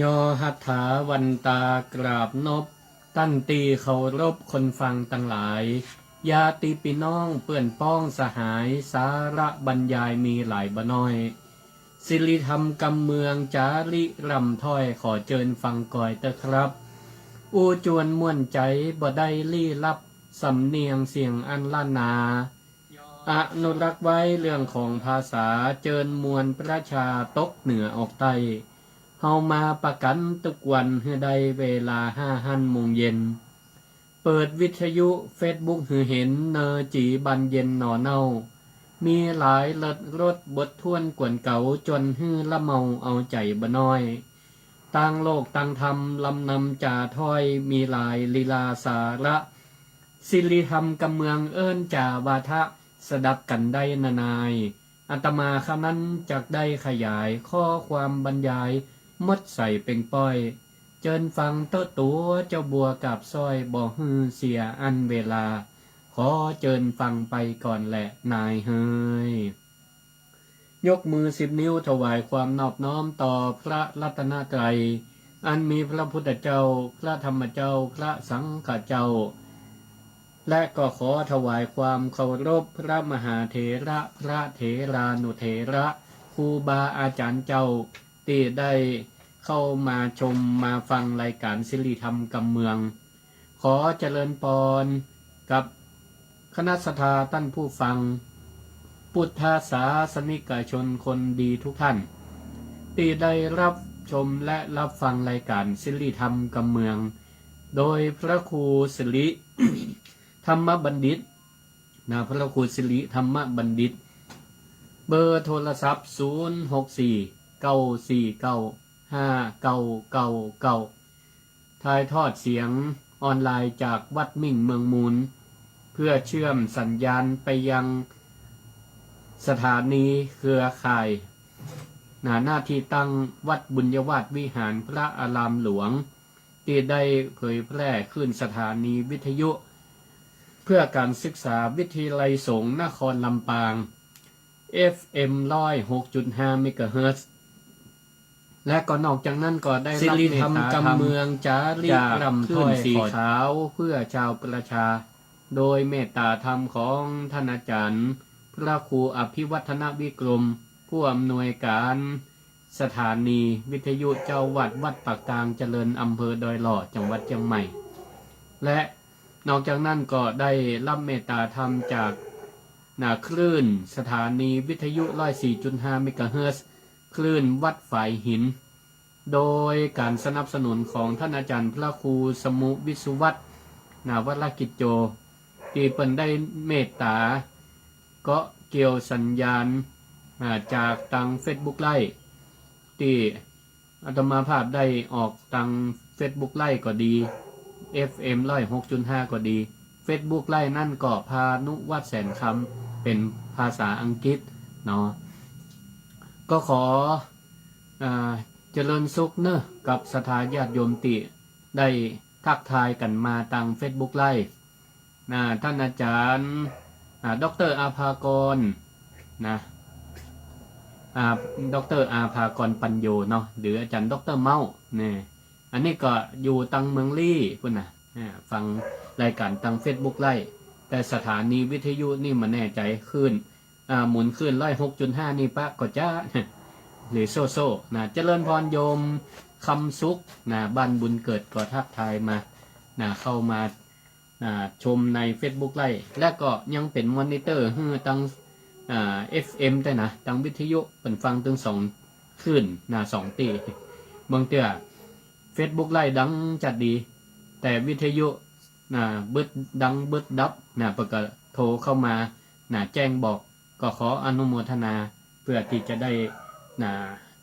ยอหัตถาวันตากราบนบตั้นตีเคารพคนฟังตั้งหลายญาติพี่น้องเปื่อนป้องสหายสาระบรรยายมีหลายบ่น้อยศิริธรรมกำเมืองจาริรำถ้อยขอเจิญฟังก่อยเตอครับอูจวนม่วนใจบ่ได้ลี้ลับสำเนียงเสียงอันล้านนาอนุรักษ์ไว้เรื่องของภาษาเจิญมวลประชาตกเหนือออกใต้เฮามาประกันทุกวันเฮือใดเวลา5 โมงเย็นเปิดวิทยุเฟซบุ๊กหือเห็นเนอจีบันเย็นหนอเน่ามีหลายเลิศรถบทท่วนกวนเก่าจนฮือละเมาเอาใจบ่น้อยต่างโลกต่างธรรมลำนำจ่าถ้อยมีหลายลีลาสาระศิริธรรมกำเมืองเอิ้นจ่าวาทะสดับกันได้นานายอาตมาคำนั้นจักได้ขยายข้อความบรรยายมดใส่เป็นป้อยเจิญฟังเต้าตัวเจ้าบัวกับซอยบ่ฮือเสียอันเวลาขอเจิญฟังไปก่อนแหละนายเฮยยกมือ10 นิ้วถวายความนอบน้อมต่อพระรัตนตรัยอันมีพระพุทธเจ้าพระธรรมเจ้าพระสังฆเจ้าและก็ขอถวายความเคารพพระมหาเถระพระเถรานุเถระครูบาอาจารย์เจ้าที่ได้เข้ามาชมมาฟังรายการศิริธรรมกำเมืองขอเจริญพรกับคณะสัตยาท่านผู้ฟังพุทธศาสนิกชนคนดีทุกท่านที่ได้รับชมและรับฟังรายการศิริธรรมกำเมืองโดยพระครูสิริ ธรรมบัณฑิตพระครูสิริธรรมบัณฑิตเบอร์โทรศัพท์064-949-5999ถ่ายทอดเสียงออนไลน์จากวัดมิ่งเมืองมูลเพื่อเชื่อมสัญญาณไปยังสถานีเครือข่ายหน้าที่ตั้งวัดบุญยวาสวิหารพระอารามหลวงที่ได้เผยแพร่ขึ้นสถานีวิทยุเพื่อการศึกษาวิทยาลัยสงฆ์นครลำปาง FM 106.5 เมกะเฮิรตซ์และก็นอกจากนั้นก็ได้รับเมตตาธรรมเมืองจาริรำถ้อยสีขาวเพื่อชาวประชาโดยเมตตาธรรมของท่านอาจารย์พระครูอภิวัฒนวิกรมผู้อำนวยการสถานีวิทยุเจ้าวัดวัดปากกลางเจริญอำเภอดอยหล่อจังหวัดเชียงใหม่และนอกจากนั้นก็ได้รับเมตตาธรรมจากคลื่นสถานีวิทยุ 104.5 เมกะเฮิรตซ์คลื่นวัดฝายหินโดยการสนับสนุนของท่านอาจารย์พระครูสมุวิสุวัฒน์วัดกิจโจที่เปิ่นได้เมตตาก็เกี่ยวสัญญาณจากทาง Facebook ไลฟ์ที่อาตมาภาพได้ออกทาง Facebook ไลฟ์ก็ดี FM 106.5 ก็ดี Facebook ไลฟ์นั่นก็พานุวัฒน์แสนคำเป็นภาษาอังกฤษเนาะก็ขอเจริญสุขเนอะกับศรัทธาญาติโยมติได้ทักทายกันมาทาง Facebook ไลฟ์ท่านอาจารย์ดร.อาภากรดร.อาภากรปัญโยเนาะหรืออาจารย์ดร.เมาเนี่ยอันนี้ก็อยู่ตังเมืองลี่พุ่นฟังรายการตัง Facebook ไลฟ์แต่สถานีวิทยุนี่มันแน่ใจขึ้นหมุนขึ้น 106.5 นี่ปะก็จะหรือโซเจริญพรโยมคำสุขบ้านบุญเกิดก็ทักทายมาเข้ามาชมใน Facebook ไลฟ์และก็ยังเป็นมอนิเตอร์ให้ตังFM แต่ตังวิทยุเป็นฟังถึง2ขึ้น2ตีบางเตื้อ Facebook ไลฟ์ดังจัดดีแต่วิทยุบึดดังบึดดับประกาศโทรเข้ามาแจ้งบอกก็ขออนุโมทนาเพื่อที่จะได้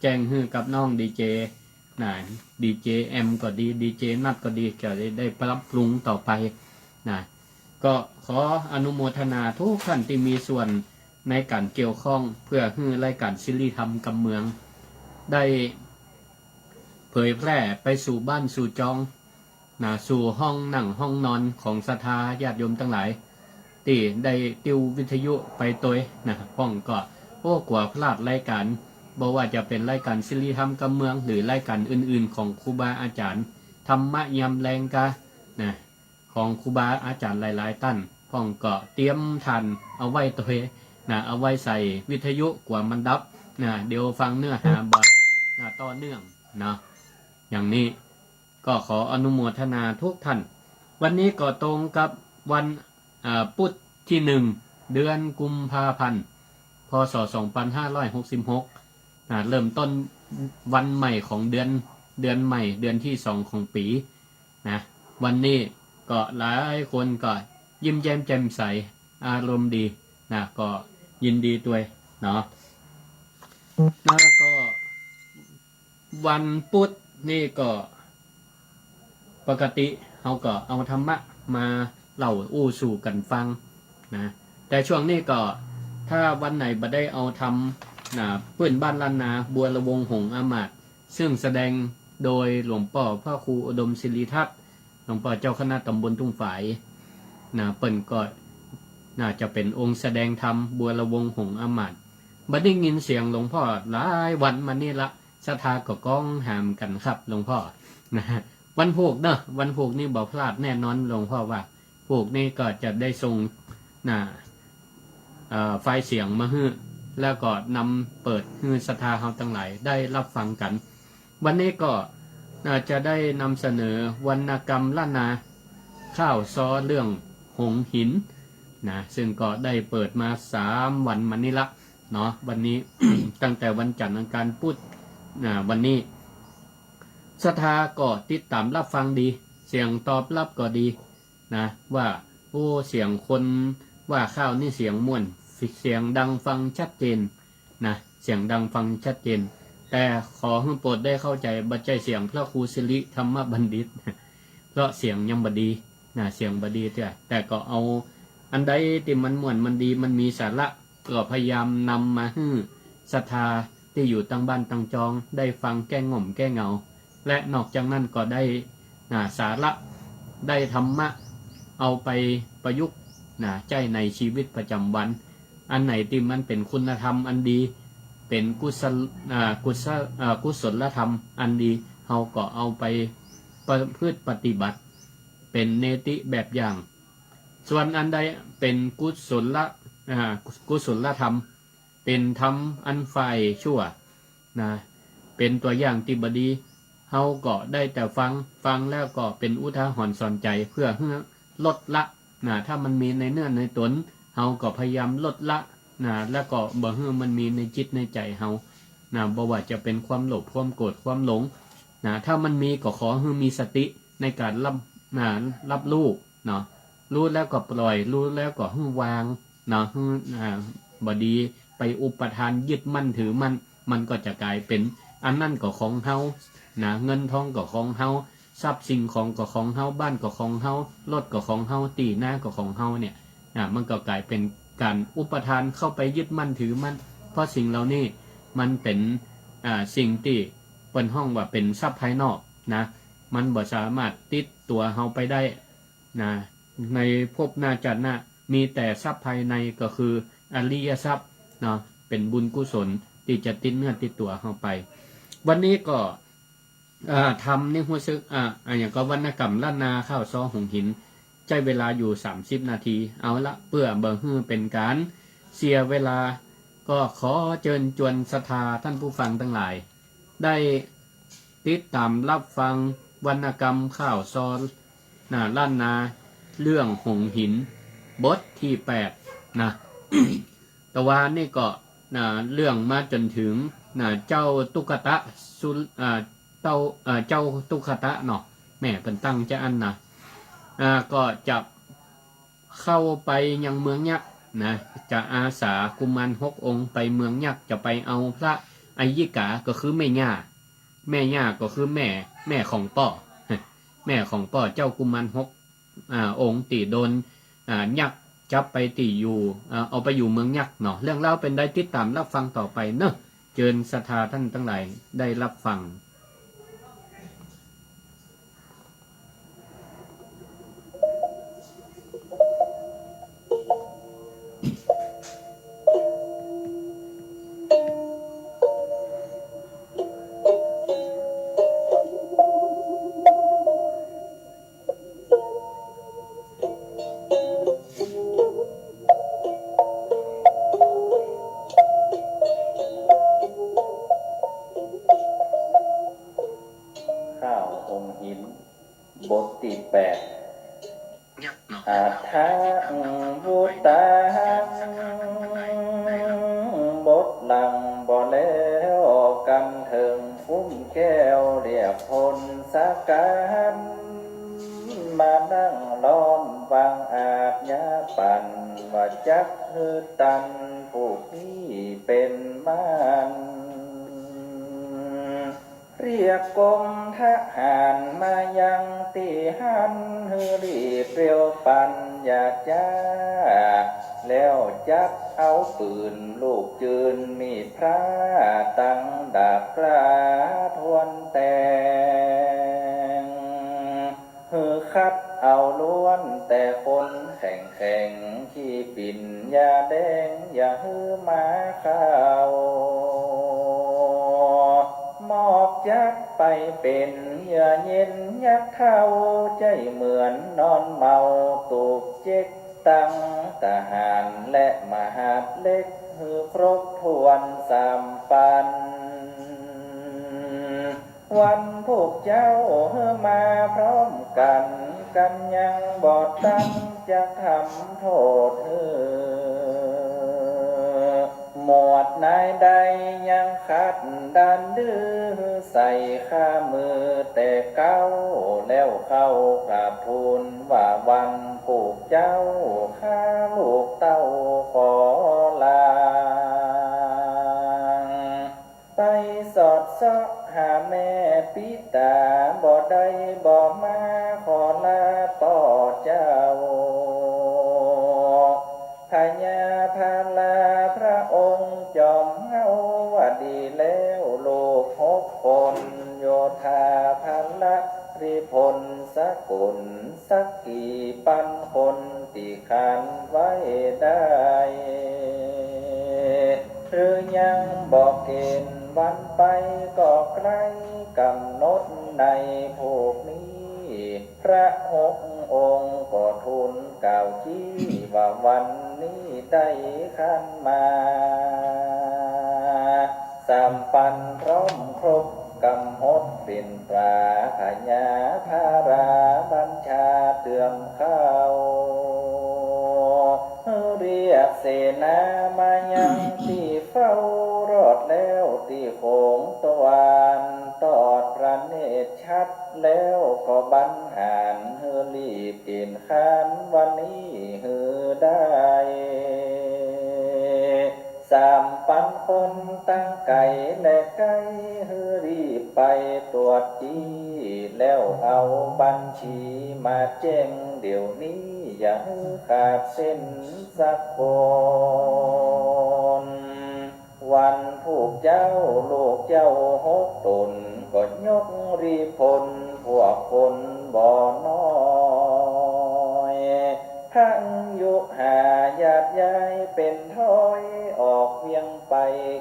แจ้งให้กับน้องดีเจดีเจแอมก็ดีดีเจนัดก็ดีจะได้ปรับปรุงต่อไปก็ขออนุโมทนาทุกท่านที่มีส่วนในการเกี่ยวข้องเพื่อให้รายการศิริธรรมกำเมืองได้เผยแพร่ไปสู่บ้านสู่จองสู่ห้องนั่งห้องนอนของศรัทธาญาติโยมทั้งหลายที่ได้ติววิทยุไปตัวห้องก็กว่าพลาดรายการ บ่ว่าจะเป็นรายการศิริธรรมกับเมืองหรือรายการอื่นๆของครูบาอาจารย์ธรรมะยำแรงกะนะของครูบาอาจารย์หลายๆท่านพ่องก็เตรียมทันเอาไว้ตัวนะเอาไว้ใส่วิทยุกว่ามันดับนะเดี๋ยวฟังเนื้อหาบ่ต่อเนื่องนะอย่างนี้ก็ขออนุโมทนาทุกท่านวันนี้ก็ตรงกับวันพุธที่1เดือนกุมภาพันธ์พศ2566เริ่มต้นวันใหม่ของเดือนใหม่เดือนที่2ของปีนะวันนี้ก็หลายคนก็ยิ้มแย้มแจ่มใสอารมณ์ดีนะก็ยินดีด้วยเนาะแล้วก็วันพุธนี่ก็ปกติเราก็เอาธรรมะมาเล่าอู้สู่กันฟังนะแต่ช่วงนี้ก็ถ้าวันไหนบ่ได้เอาทำปื้นบ้านล้านนาบัวระวงหงอามาตย์ซึ่งแสดงโดยหลวงพ่อพระครูอุดมศิริทัศน์หลวงพ่อเจ้าคณะตำบลทุ่งฝายนะเปิ่นก็น่าจะเป็นองค์แสดงธรรมบัวระวงหงอามาตย์บ่ได้ยินเสียงหลวงพ่อหลายวันมานี่ละศรัทธาก็ก้องหามกันครับหลวงพ่อนะวันพุธเนอะวันพุธนี่บ่พลาดแน่นอนหลวงพ่อว่าพุธนี่ก็จะได้ส่งไฟล์เสียงมาให้แล้วก็นำเปิดให้ศรัทธาเฮาทั้งหลายได้รับฟังกันวันนี้ก็จะได้นำเสนอวรรณกรรมล้านนาข้าวซอเรื่องหงหินนะซึ่งก็ได้เปิดมา3วันมานี้ละเนาะวันนี้ ตั้งแต่วันจันทร์อังคารพุธวันนี้ศรัทธาก็ติดตามรับฟังดีเสียงตอบรับก็ดีนะว่าโอ้เสียงคนว่าข้าวนี่เสียงม่วนเสียงดังฟังชัดเจนนะเสียงดังฟังชัดเจนแต่ขอให้โปรดได้เข้าใจบัจจัยเสียงพระครูสิริธรรมบัณฑิตเพราะเสียงยังบดีนะเสียงบดีแต่ก็เอาอันใดที่มันม่วนมันดีมันมีสาระก็พยายามนำมาให้ศรัทธาที่อยู่ตั้งบ้านตั้งจองได้ฟังแก้ง่อมแก้เหงาและนอกจากนั้นก็ได้สาระได้ธรรมะเอาไปประยุกต์ใจในชีวิตประจำวันอันไหนที่มันเป็นคุณธรรมอันดีเป็นกุศลธรรมอันดีเราก็เอาไปประพฤติปฏิบัติเป็นเนติแบบอย่างส่วนอันใดเป็นกุศลธรรมเป็นธรรมอันฝ่ายชั่วเป็นตัวอย่างที่บดีเฮาก็ได้แต่ฟังแล้วก็เป็นอุทาหรณ์สอนใจเพื่อลดละถ้ามันมีในเนื้อในตนเฮาก็พยายามลดละแล้วก็บ่ให้มันมีในจิตในใจเฮาบ่ว่าจะเป็นความโลภความโกรธความหลงถ้ามันมีก็ขอให้มีสติในการรับรู้รู้แล้วก็ปล่อยรู้แล้วก็ให้วางบ่ดีไปอุปทานยึดมั่นถือมันก็จะกลายเป็นอันนั่นก็ของเฮาเงินทองก็ของเฮาทรัพย์สิ่งของก็ของเฮาบ้านก็ของเฮารถก็ของเฮาตีหน้าก็ของเฮาเนี่ยมันก็กลายเป็นการอุปทานเข้าไปยึดมั่นถือมั่นเพราะสิ่งเหล่านี้มันเป็นสิ่งที่เปิ้นห้องว่าเป็นทรัพย์ภายนอกมันบ่สามารถติดตัวเฮาไปได้ในภพหน้าจัดหน้ามีแต่ทรัพย์ภายในก็คืออริยทรัพย์เป็นบุญกุศลที่จะติดเนื้อติดตัวเฮาไปวันนี้ก็ทำนี่รู้สึกอย่างก็วรรณกรรมล้านนาข้าวซอหงหินใช้เวลาอยู่30นาทีเอาละเพื่อเบิ่งให้เป็นการเสียเวลาก็ขอเชิญชวนศรัทธาท่านผู้ฟังทั้งหลายได้ติดตามรับฟังวรรณกรรมข้าวซอล้านนาเรื่องหงหินบทที่8ตะวันนี่ก็เรื่องมาจนถึงเจ้าตุกตะเจ้าตุกตะเนาะแม่เป็นตั้งจะอันก็จะเข้าไปยังเมืองยักษ์จะอาสากุมาร6องค์ไปเมืองยักษ์จะไปเอาพระอัยยิกาก็คือแม่ย่าก็คือแม่ของป่อแม่ของป่อเจ้ากุมาร6องค์ตีโดนยักษ์จับไปตีอยู่เอาไปอยู่เมืองยักษ์เนาะเรื่องเล่าเป็นได้ติดตามรับฟังต่อไปเนอะเชิญศรัทธาท่านทั้งหลายได้รับฟัง ทังวุตังบทหลังบ่แล้วกันถึงฟุ้มแก้วเรียกพลสักการมานั่งล้อมฟังอาจยาปันว่าจักฮือตันผู้นี้เป็นมานเรียกกรมทหารมายังตีหันฮือรีบเร็วปันอยากจ้าแล้วจับเอาปืนลูกจืนมีดพระตั้งดาบกล้าทวนแต่งฮือคัดเอาล้วนแต่คนแข่งแข่งขี้ปิ่นยาแดงอย่าฮือมาข้าวมอกยักไปเป็นอย่าเย็นยักเท่าใจเหมือนนอนเมาตูกเจ๊กตั้งทหารและมหาดเล็กฮือครบทวนสามปันวันพวกเจ้าเฮือมาพร้อมกันกันยังบอดตั้งจะทำโทษเฮือหมวดนายใดยังขัดดันดื้อใส่ข้ามือแต่เก้าแล้วเข้ากราบทูลว่าวันพวกเจ้าข้าลูกเต้าขอลาไปสอดเสาะหาแม่ปิตาบ่ได้บ่มาขอลาต่อเจ้าพญาพาลาพระองค์จอมเงาว่าดีแล้วลูก6 คนโยธาพละริพลสกุลสักกี่ปันคนที่ขานไว้ได้หรือยังบอกเกณฑ์วันไปก็ใกล้กำหนดในพวกนี้พระองค์ก็ทูลกล่าวชี้ว่าวันนี้ได้ขันมาสามปันพร้อมครบกำหดเป็นตราขญาภาราบัญชาเตือนเข้าเรียกเสนามายังที่เฝ้ารอดแล้วที่โขงตะวันตอดพระเนตรชัดแล้วก็บันหารเฮือรีบกินข้านวันนี้ฮือได้สามปันคนตั้งไก่และไก่ฮือรีบไปตรวจจี้แล้วเอาบัญชีมาแจ้งเดี๋ยวนี้อย่าฮือขาดเส้นสักคนวันพวกเจ้าลูกเจ้า6 ตนก็ยกรีพลพวกคนบ่อน้อยทั้งยุหาญาติยายเป็นถ้อยออกเวียงไป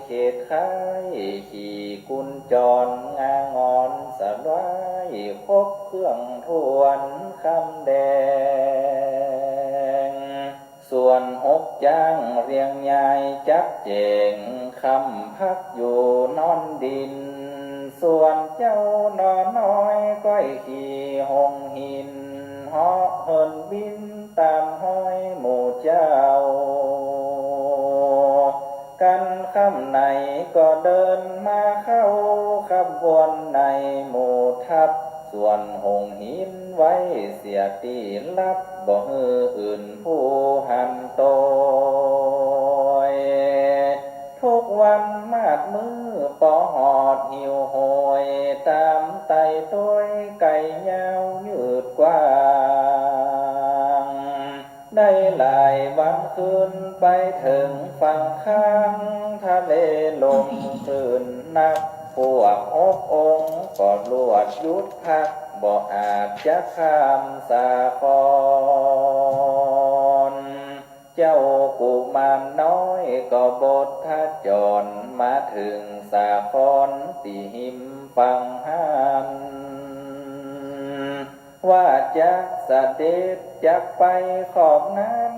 เขตค่ายขี่กุญจรงางอนสลายคบเครื่องทวนคำแดงส่วน6 จ้างเรียงยายจับเจงคำพักอยู่นอนดินส่วนเจ้านอน้อยก้อยขี่หงหินเหาะเหินบินตามห้อยหมู่เจ้ากันคำไหนก็เดินมาเข้าขบวนในหมู่ทัพส่วนหงหินไว้เสียตีลับบ่ฮืออื่นผู้หันโตยทุกวันมาดมือปอหอดหิวโหยตามไต่ต้วยไก่ยาวยืดกว้างได้หลายวันคืนไปถึงฝั่งข้างทะเลลมคลื่นนักพวกองค์ก็ลวดยุดพักบ่อาจจะข้ามสาครเจ้ากุมารน้อยก็บททัดจรมาถึงสาครตีหิมฟังหันว่าจักเสด็จจักไปขอบนั้น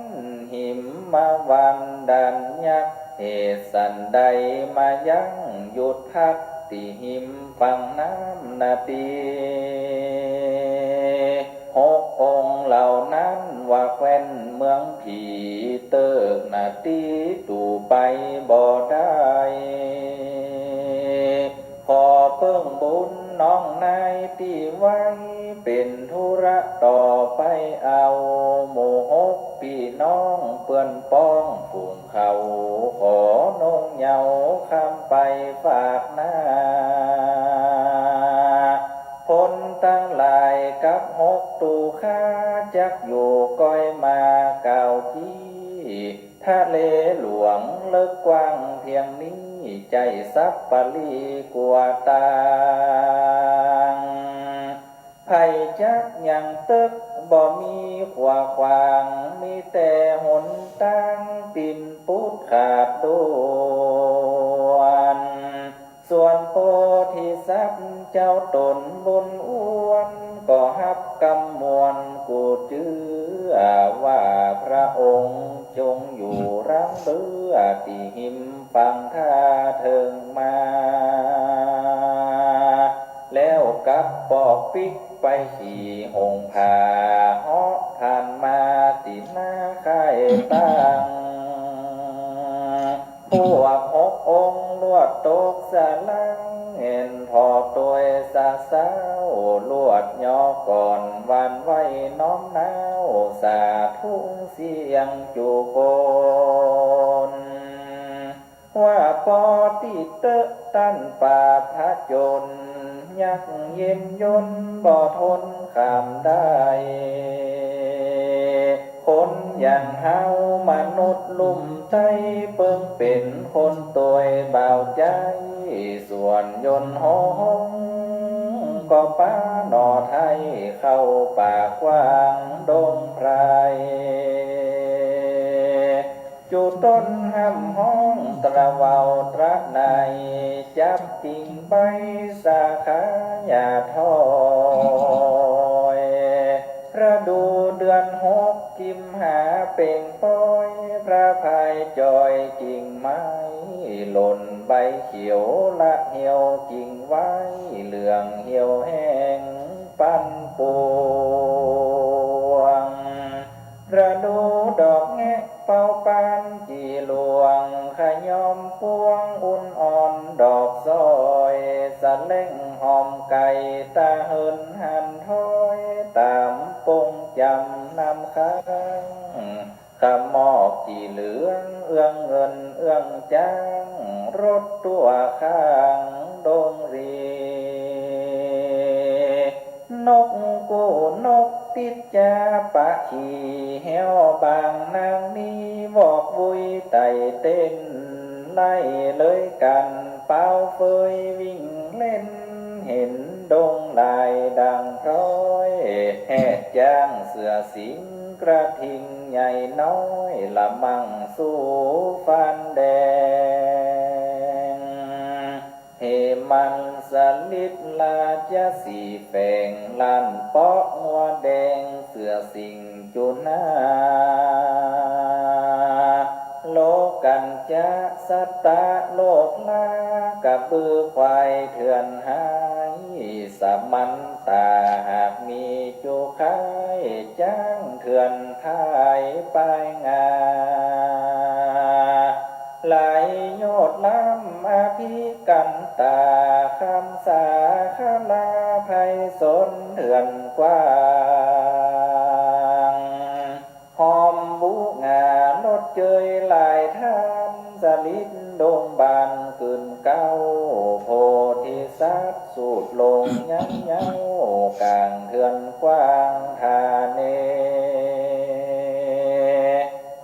หิมมาวันดันยักเหตุสันใดมายังหยุดพักตีหิมฟังน้ำนาตี6 องค์เหล่านั้น ว่าแคว้นเมืองผีเติกนาตีตู่ไปบ่ได้ขอเพิ่งบุญน้องนายที่ไว้เป็นธุระต่อไปเอาหมู่หกพี่น้องเปื่อนป้องฝูงเขาขอนงเหยาคำไปฝากหน้าพ้นตั้งหลายกับหกตูข้าจักอยู่ก้อยมาเก่าจี้ทะเลหลวงเลิกกว้างเพียงนี้ใจสับปะลีกลัวตางไผจักยังตึกบ่มีขวาควางมีแต่หนตั้งปิ่นปุดขาดดวนส่วนโพธิสัตว์เจ้าตนบุญอ้วนก็ฮับกำมวลกูเจือว่าพระองค์จงอยู่รังเบือที่หิมฟังท่าเถิงมาแล้วกับปอกปิกไปขี่หงผาเหาะผ่านมาติดหน้าค่ายตั้งพวกหกองค์ลวดตกสะลังเห็นพอตัวสาสาวลวดย่อก่อนวันไว้น้อมน้าวสาทุ่งเสียงจูโกนว่าพอติเตะตั้นป่าพระจนยักเย็นยนบ่ทนขามได้คนอย่างเฮามนุษย์ลุ่มใจเพิ่งเป็นคนตัวเบาใจส่วนยนต์ห้องก็ป้าหน่อไทยเข้าป่ากว้างดงไพรจุต้นห้ำห้องตระเวาตระในจับกิ่งใบสาขาอย่าทอยพระดูเดือนหกกิมหาเป่งป้อยพระพายจอยกิ่งไม้หล่นใบเขียวละเหี่ยวกิ่งไว้เหลืองเหี่ยวแห้งปันปวงพระดูดอกแงะเป่าปานจีหลวงขยอมพวงอุ่นอ่อนดอกซอยสะเล่งหอมไก่ตาเหินหันถ้อยตามปงจำนำค้างขมอกจีเหลืองเอื้องเงินเอื้องจ้างรถตัวข้างดงรีนกกูนกติดจาปะขี่แหวบางนางนี้บอกวุยไต่เต้นไล่เลยกันเป้าเฟยวิ่งเล่นเห็นดงลายดังพร้อยแห่จ้างเสือสิงกระทิงใหญ่น้อยละมั่งสู้ฟันแดงเฮมันสลิดลาจะสีแฝงลันเปาะหัวแดงเสือสิงจุนาโลกันจะสัตตะโลกลากระบือควายเถื่อนหายสมันตาหากมีจูขายจ้างเถื่อนทายไปงาไหลโยดล้ำอภิกันตาคำสาคลาภัยสนเถื่อนกว้างหอมบุงาลดเจยหลายท่านสลิดดงบานขึ้นเก้าโพธิสัตว์สูดลงยั้งเย้ากลางเถื่อนกว้างทาเน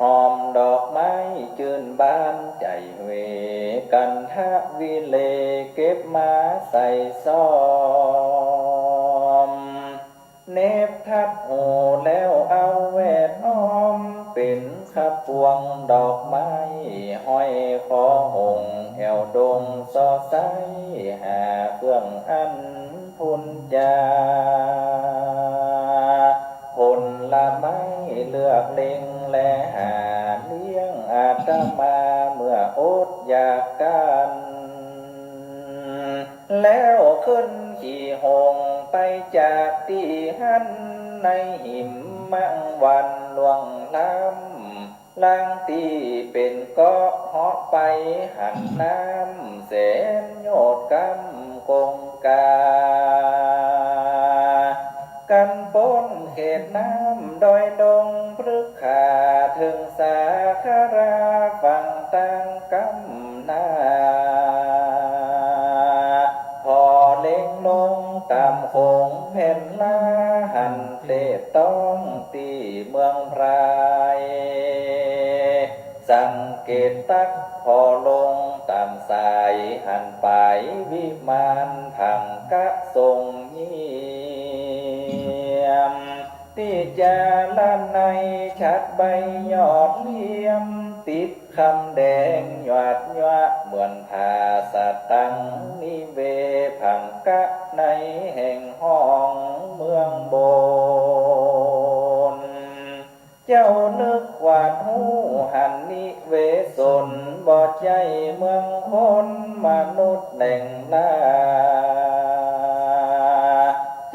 หอมดอกไม้จื่นบานใจเวกันทะวิเลเก็บมาใส่ซ้อมเนบทัดหูแล้วเอาแวดอ้อมเป็นขับพวงดอกไม้ห้อยคอหงแอวดงซอไซหาเครื่องอันพุนจาผลละไม้เลือกเล็งและหาเลี้ยงอาตมาเมื่ออดอยากกันแล้วขึ้นขี่หงไปจากที่หันในหิมมังวัน ลวงล้ำล่างตีเป็นเกาะเหาะไปหันน้ำแสนโยดกำกงกากันปนเขตน้ำดอยดงพฤกขาถึงสาคาราฝั่งตังกำนาพอเล็งลงตามคงแผ่นลาหันเตะต้องตีเมืองไพรสังเกตตักพอลงตามสายหันไปวิมานผังกะทรงเงียมติจาลานในชัดใบยอดเลี่ยมติดคำแดงหยาดยะเหมือนผาสะตังนิเวผังกะในแห่งห้องเมืองโบนเจ้านึกวาดหูหันนิเวศนบอดใจเมืองคนมนุษย์แหล่งลา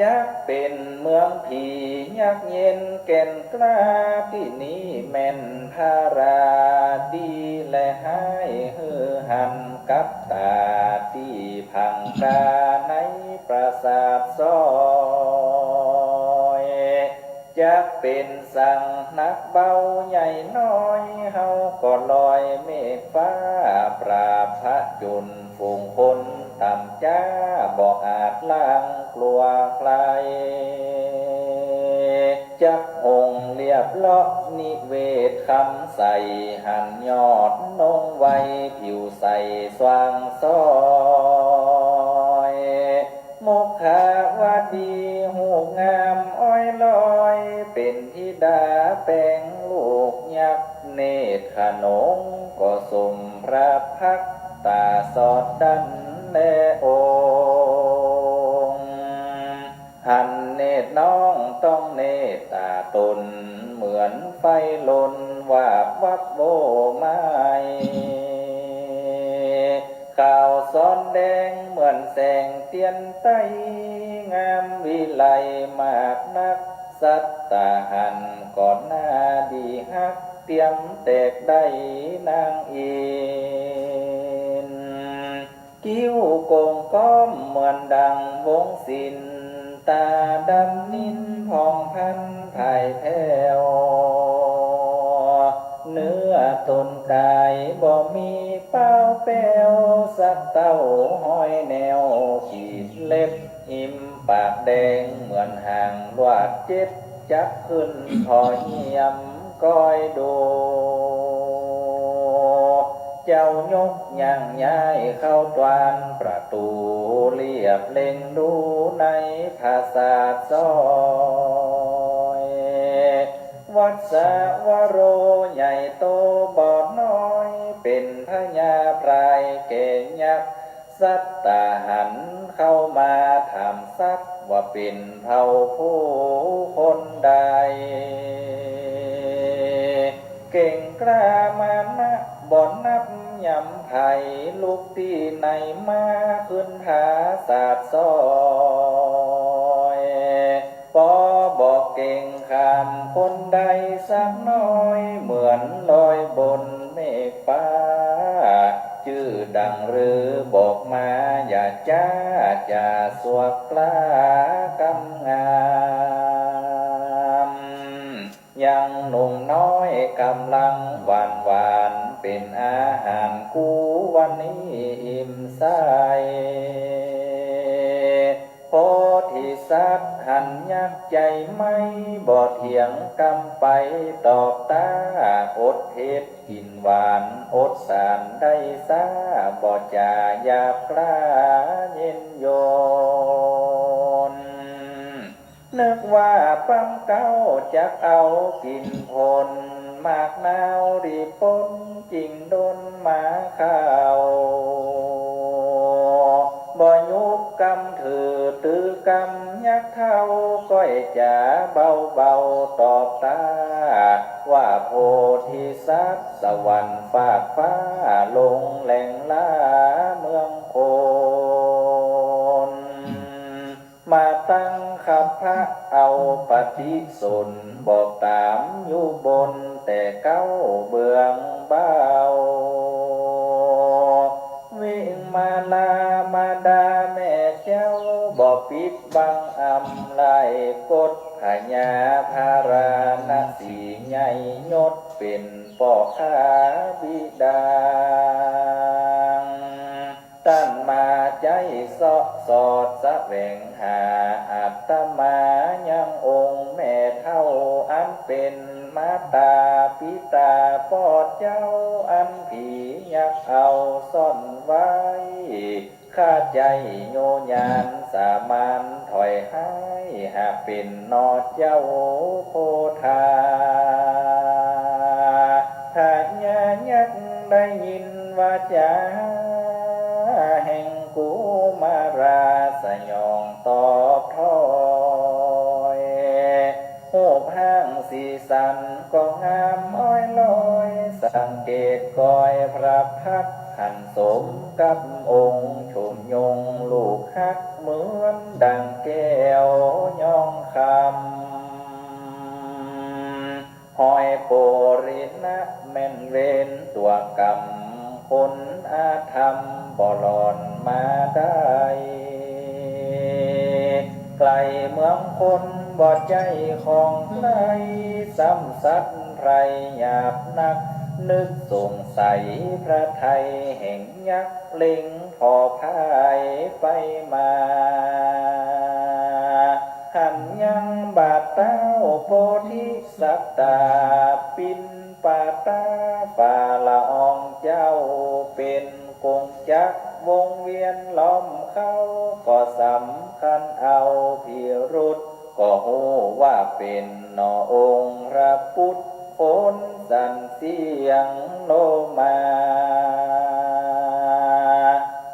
จักเป็นเมืองผียักเย็นแก่นกล้าที่นี้แม่นพาราดีและให้ฮือหันกับตาที่พังกาในปราสาทซอยจักเป็นสั่งนักเบาใหญ่น้อยเฮาก็ลอยเมฆฟ้าปราบพระจุลฝูงคนต่ำจ้าบอกอาจล่างกลัวใครจักองเรียบเลาะนิเวศคำใสหันยอดนงไวผิวใสสว่างซอยมกขาวาดีหูงามอ้อยลอยเป็นธิดาแปลงลูกยักษ์เนตรขนงก็สมพระพักตาสอดดันแลองค์หันเนตรน้องต้องเนตรตาตนเหมือนไฟลนวาบวับโบไม้ข่าวซ้อนแดงเหมือนแสงเตียนไตงามวิไลมากนักสัตตาหันก่อนหน้าดีฮักเตรียมแตกได้นางอินกิ้วโกงก้อมเหมือนดังวงศิลตาดำนินพองพันภายแผ่วเนื้อตนกายบ่มีเป้าแป้วสักเต้าห้อยแนวขีดเล็บหิมปากแดงเหมือนห่างลวดเจ็ดจักขึ้นพอเยี่ยมก้อยดูเจ้ายกย่างย้ายเข้าตวานประตูเรียบเล็งดูในภาษาทซอยวัดสาวโรใหญ่โตบอดน้อยเป็นพญาพรายเก่งยักษ์สัตตาหันเข้ามาถามซักว่าเป็นเผ่าผู้คนใดเก่งกล้ามานะบ่อนนับยำไผ่ลูกที่ในมาขึ้นผาศาสตร์ซอยปอบอกเก่งคำคนใดสักน้อยเหมือนลอยบนเมฆฟ้าชื่อดังหรือบอกมาอย่าจ้าจะสวกกล้ากำงามยังหนุ่มน้อยกำลังหวานหวานเป็นอาหารกูวันนี้อิ่มใสโพธิสัตว์หันยักใจไม่บ่เถียงกำไปตอบตาอดเฮ็ดกินหวานอดสารได้ซาบ่จาหยาบกล้าเย็นโยนนึกว่าปังเก้าจักเอากินผลมากนาวรีปนจริงโดนมาข้าวบ่ยุบกำถือตือกำยักเท่าก้อยจะเบาเบาตอบตาว่าโพธิสัตว์สวรรค์ฟากฟ้าลงแหล่งลาเมืองโคนมาตั้ง คับพระเอาปฏิสนบอกตามอยู่บนแต่เก้าเบื้องเบาวิ่งมาลามาดาแม่เจ้าบอกปิดบังอำลายกดพญาภาราณสีใหญ่ยศเป็นป่อขาบิดาตั้นมาใจสอสอดสะแหวงหาอัตมายังองค์แม่เท่าอันเป็นมาตาปิตาปอดเจ้าอันผีอยากเอาซ่อนไว้ข้าใจโยญานสามานถอยให้หากเป็นนอเจ้าโพธาถ้าญายักได้ยินว่าจาแห่งกูมาราสยองตอบถอยโหบห้างสีสันก็งามอ้อยลอยสังเกตกอยพระพักหันสมกับองค์ชมยงลูกฮักเหมือนดังแก้วยองคำหอยโปรินะแม่นเวนตัวกรรมคนอาธรรมบ่หลอนมาได้ไกลเมืองคนบ่ใจของใครซ้ำซัดไพรหยาบนักนึกสงสัยพระไทยแห่งยักษ์เล็งพอพายไปมาหันยังบาดเต้าโพธิสัตตาปินปาตาป่าละอองเจ้าเป็นกงจักวงเวียนล้อมเข้าก็สำคัญเอาพิรุธก็หูว่าเป็นนอองค์พระพุทธฝนสั่นเสียงโลมา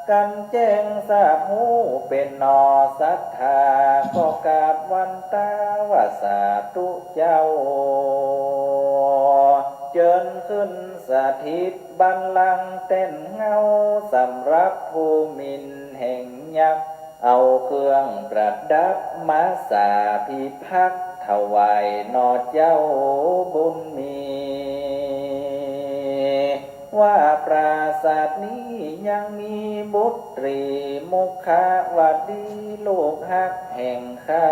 กันแจ้งทราบหูเป็นนอศรัทธาก็กราบวันตาว่าสาธุเจ้าเจิญขึ้นสถิตบัลลังก์เต้นเงาสำรับภูมินแห่งยักษ์เอาเครื่องประดับมาสาพิพักษ์ถวายนอเจ้าบุญมีว่าปราสาทนี้ยังมีบุตรีมุขาวดีลูกฮักแห่งข้า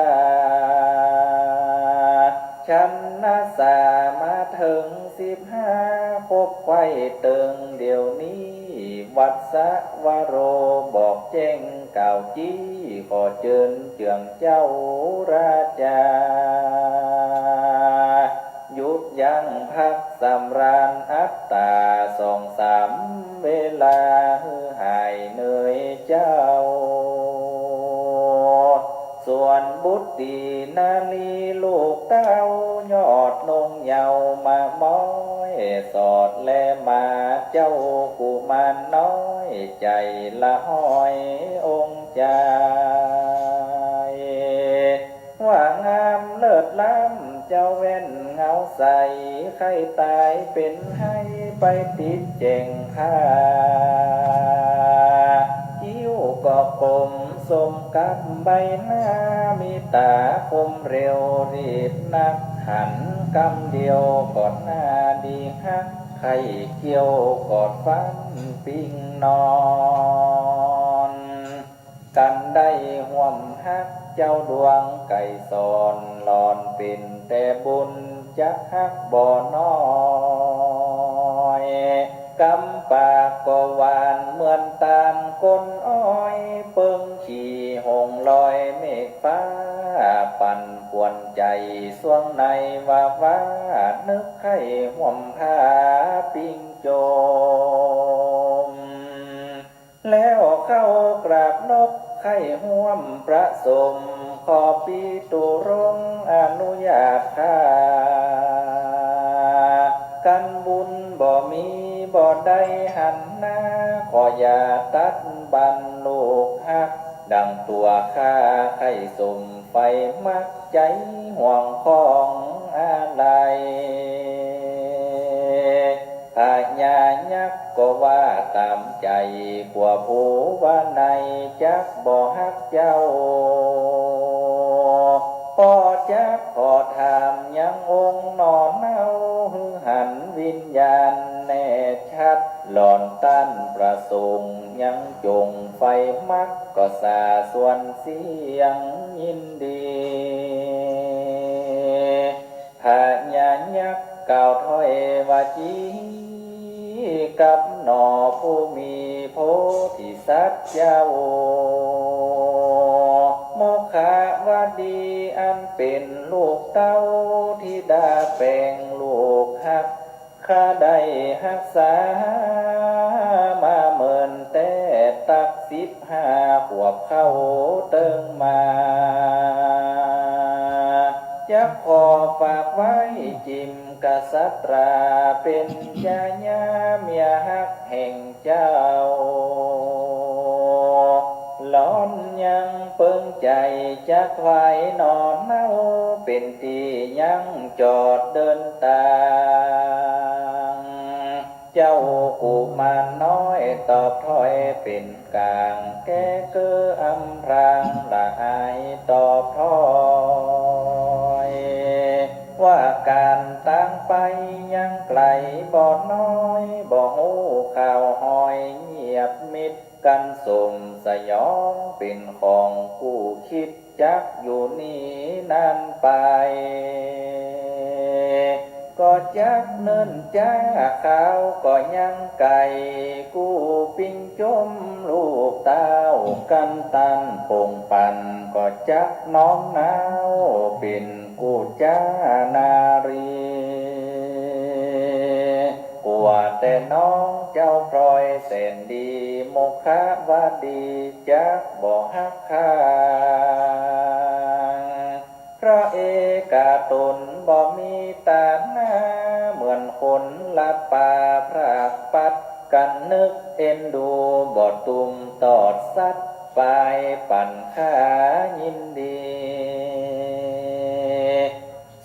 ฉันนาสามาถึง15พบไว้เติงเดี๋ยวนี้วัดสะวโรบอกแจ้งกล่าวจี้ขอเจิญเจืองเจ้าราชาหยุดยั้งพักสำราญอัตตา2-3เวลาหายเหนื่อยเจ้าส่วนบุตรีนาลีลูกเต้ายอดนงเยาวมาม้อยสอดและมาเจ้ากุมารน้อยใจละห้อยองค์ใจว่างามเลิศล้ำเจ้าแว่นเงาใสใครตายเป็นให้ไปติดเจงผ้าคิ้วก็คมสมกับใบหน้ามีตาคมเร็วรีบนักหันกำเดียวกอดหน้าดีฮักไข่เกี่ยวกอดฟันปิงนอนกันได้ห่วมฮักเจ้าดวงไก่สอนหลอนเป็นแต่บุญจักฮักบ่อน้อยกำปากก็หวานเหมือนตาลก้นอ้อยเปิงขี่หงลอยเมฆฟ้าปั่นป่วนใจสวงในว่านึกให้ห่วมผ้าปิงโจมแล้วเข้ากราบนกไข่ห่วมประสมขอปีตุรงอนุญาตข้ากันบุญบ่มีบ่ได้หันหน้าขออย่าตัดบันลูกฮักดังตัวข้าไข่สมไฟมักใจห่วงของอะไรพญายักษ์ก็ว่าตามใจกว่าผู้ว่าในจักบ่ฮักเจ้า ปอจักขอถามยังองค์นอนเนาหือหันวิญญาณแน่ชัดหลอนต้านประสงค์ยังจงไฟมักก็สาส่วนเสียงยินดีพญายักษ์กล่าวถ้อยวาจีกับหนอผู้มีโพธิสัตว์เจ้าโมขาวดีอันเป็นลูกเต้าที่ดาแปลงลูกหักข้าได้หักษามาเมินแต่ตัก15 ขวบเข้าเติงมาจะขอฝากไว้จิมกษัตราเป็นญาญาเมียฮักแห่งเจ้าล้อนยังเปิงใจจักไว้นอนเน่าเป็นที่ยังจอดเดินตางเจ้ากุมารน้อยตอบถ้อยเป็นกลางแก้เกืออำพรางละอายตอบถ้อยว่าการตั้งไปยังไกลบ่น้อยบ่หูข่าวหอยเงียบมิดกันสมสยองเป็นของผู้คิดจักอยู่นี่นานไปก็จักเนินจ้าข่าวก็ยังไก่กู้ปิงจมลูกเต้ากันตันปงปันก็จักน้องนาวเป็นกูจ้านารีกว่าแต่น้องเจ้าพลอยแสนดีโมฆะวาดีจักบ่ฮักข้างพระเอกาตนบ่มีตาหน้าเหมือนคนละป่าพรากปัดกันนึกเอ็นดูบ่ตุมตอดสัตว์ไปปั่นขายินดี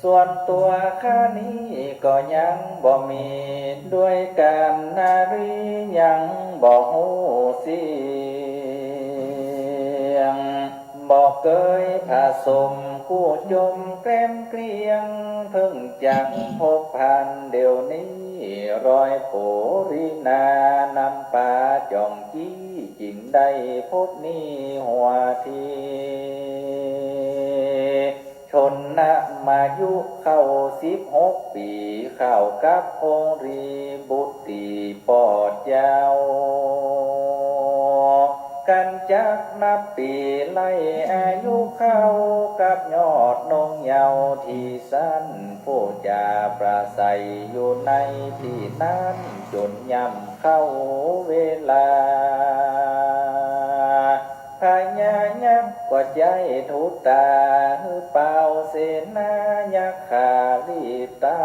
ส่วนตัวข้านี้ก็ยังบ่มีด้วยการนารียังบ่หูเสียงบ่เคยผสมกู้จมแกล้มเกลียงเพิ่งจังพบผ่านเดี๋ยวนี้รอยโผรินานำป่าจอมจี้จิงได้พบนี้หัวทีชนนะมายุเข้า16 ปีเข้ากับองค์รีบุตรีปอดยาวกันจักนับปีไล่อายุเข้ากับยอดนงเยาที่สั้นผู้จาประสัยอยู่ในที่นั้นจนย่ำเข้าเวลาพญายักษ์ก็ใจทุตาเป่าเสนายักษ์ขาลีเต้า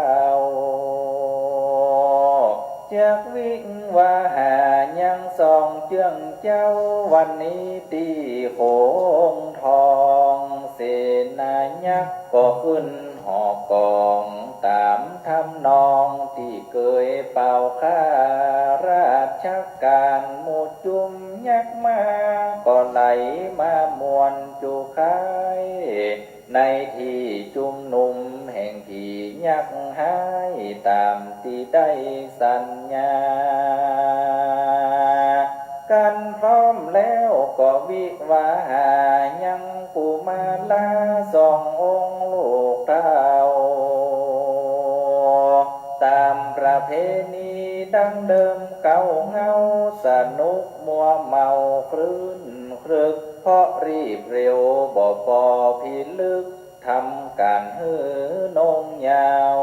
จากวิ่งว่าหายังส่องเจื้องเจ้าวันนี้ตีโขงทองเสนายักษ์ก็ขึ้นหอกองตามทำนองที่เคยเป่าข้าราชการหมู่จุมยักษ์มาก็ไหลมามวนจุคายในที่จุมนุมแห่งที่ยักษ์หายตามที่ได้สัญญากันพร้อมแล้วก็วิวาหายังกุมาลา2 องค์ลูกเต้าตามประเพณีดังเดิมเก่าเงาสนุกมัวเมาคลื่นครึกเพราะรีบเร็วบ่พอพิลึกทำการฮือนงยาว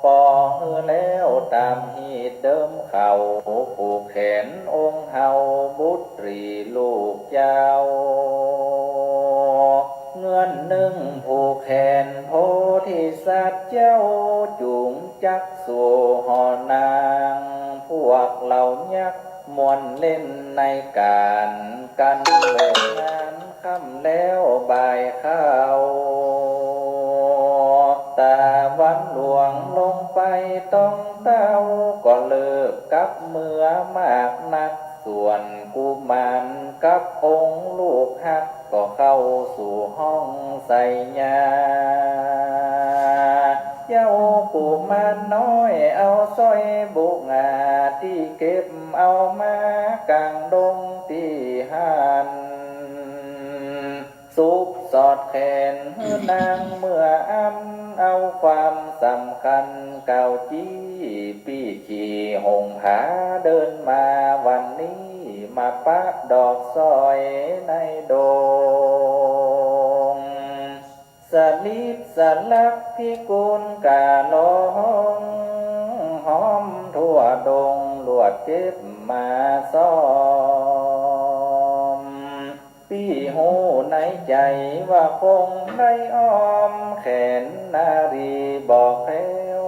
ปอฮือแล้วตามฮีดเดิมเขาผูกแขนองค์เฮาบุตรีลูกเจ้าเงื่อนหนึ่งผูกแขนโพธิสัตว์เจ้าจุงจักสู่หอนางพวกเหล่ายักษ์มวนเล่นในการกันเล่นงานค่ำแล้วบ่ายเข้าตาวันหลวงลงไปต้องเต้าก็เลิกกับเมื่อมากนักส ส่วนกุมารกับองค์ลูกฮักก็เข้าสู่ห้องใส่ยาเย้ากุมารน้อยเอาสร้อยบุกงาที่เก็บเอามากลางดงที่หันซุกสอดแขนเฮือนางเมื่ออ้ำเอาความสำคัญเก่าจี้ปี้ขี่หงผาเดินมาวันนี้มาปะดอกซอยในโดงสลิดสลักพิกุลกาลองหอมทั่วดงลวดเก็บมาซ้อมพี่หูในใจว่าคงได้อ้อมแขนนารีบอกแล้ว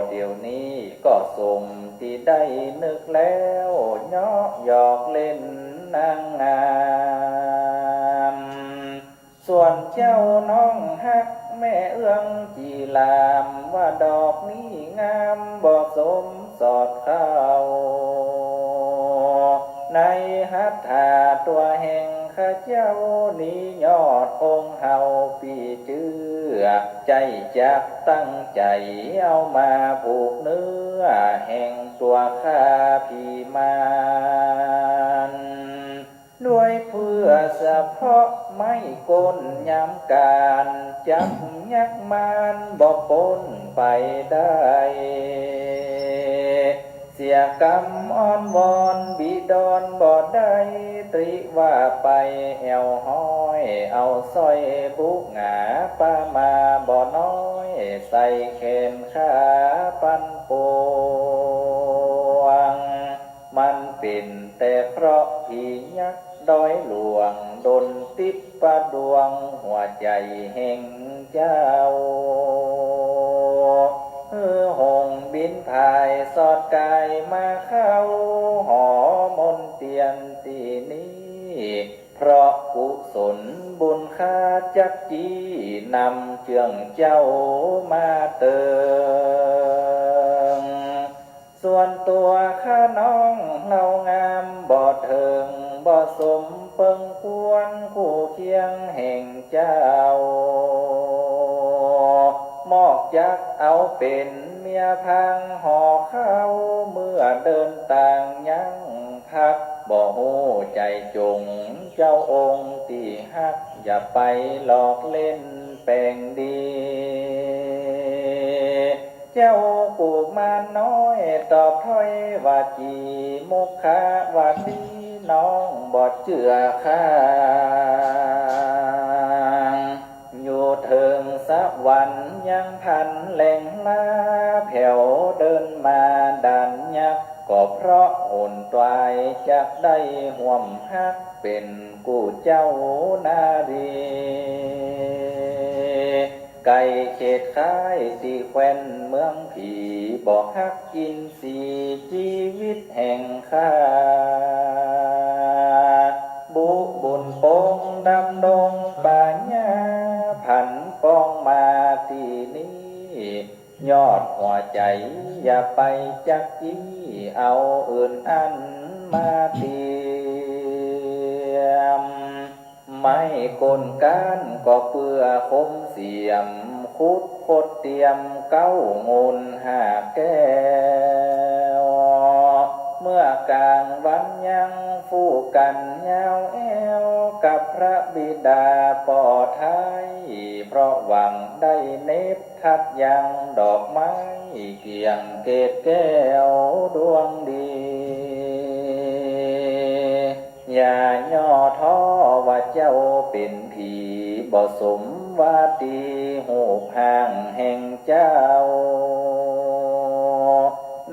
เดี๋ยวนี้ก็สมที่ได้นึกแล้วเนาะหยอกเล่นนางงามส่วนเจ้าน้องฮักแม่เอื้องจีลามว่าดอกนี้งามบอกสมสอดเข้าในหัตถาตัวแห่งข้าเจ้านี้ยอดองค์เฮาปีเจือใจจักตั้งใจเอามาผูกเนื้อแห่งตัวข้าพีมานด้วยเพื่อเฉพาะไม่กลย้ำการจับยักมานบ่ปนไปได้เสียกรรมอ้อนวอนบิดอนบ่ได้ตริว่าไปแอวห้อยเอาสร้อยบุกหงาป้ามาบ่น้อยใส่แขนขาปันปวงมันเป็นแต่เพราะพี่ยักดอยหลวงดนติดประดวงหัวใจแห่งเจ้าหงบินภายสอดกายมาเข้าหอมนเตียนตีนี้เพราะกุศลบุญค่าจักจีนำเจืองเจ้ามาเติงส่วนตัวข้าน้องเงางามบ่เถิงบ่สมเปิงควรคู่เคียงแห่งเจ้ามอกจักเอาเป็นเมียพังห่อเข้าเมื่อเดินต่างยังพักบ่หูใจจงเจ้าองค์ที่ฮักอย่าไปหลอกเล่นแปลงดีเจ้ากูมาน้อยตอบถ้อยว่าจีมุขะว่าดีน้องบ่เจือข้าอยู่เถิงสะวันยังพันแหล่งมาแผ่วเดินมาดันยักก็เพราะหุ่นตวายจักได้ห่วมฮักเป็นกูเจ้านารีไก่เขตค่ายตีแควนเมืองผีบอกฮักอินสีชีวิตแห่งข้าบุบุญปงดำดงป่าญาผันปองมาที่นี้ยอดหัวใจอย่าไปจักจี้เอาอื่นอันมาเทียมไม่กลการก็เพื่อคมเสียมคุดคดเตรียมเก้างนหาแก้วเมื่อกลางวันยังฟูกันยาวแอวกับพระบิดาปอไทยเพราะหวังได้เนบทัดยังดอกไม้เกี่ยงเกตแก้วดวงดีอย่าย่อท้อว่าเจ้าเป็นผีบ่สมว่าดีหูห่างแห่งเจ้า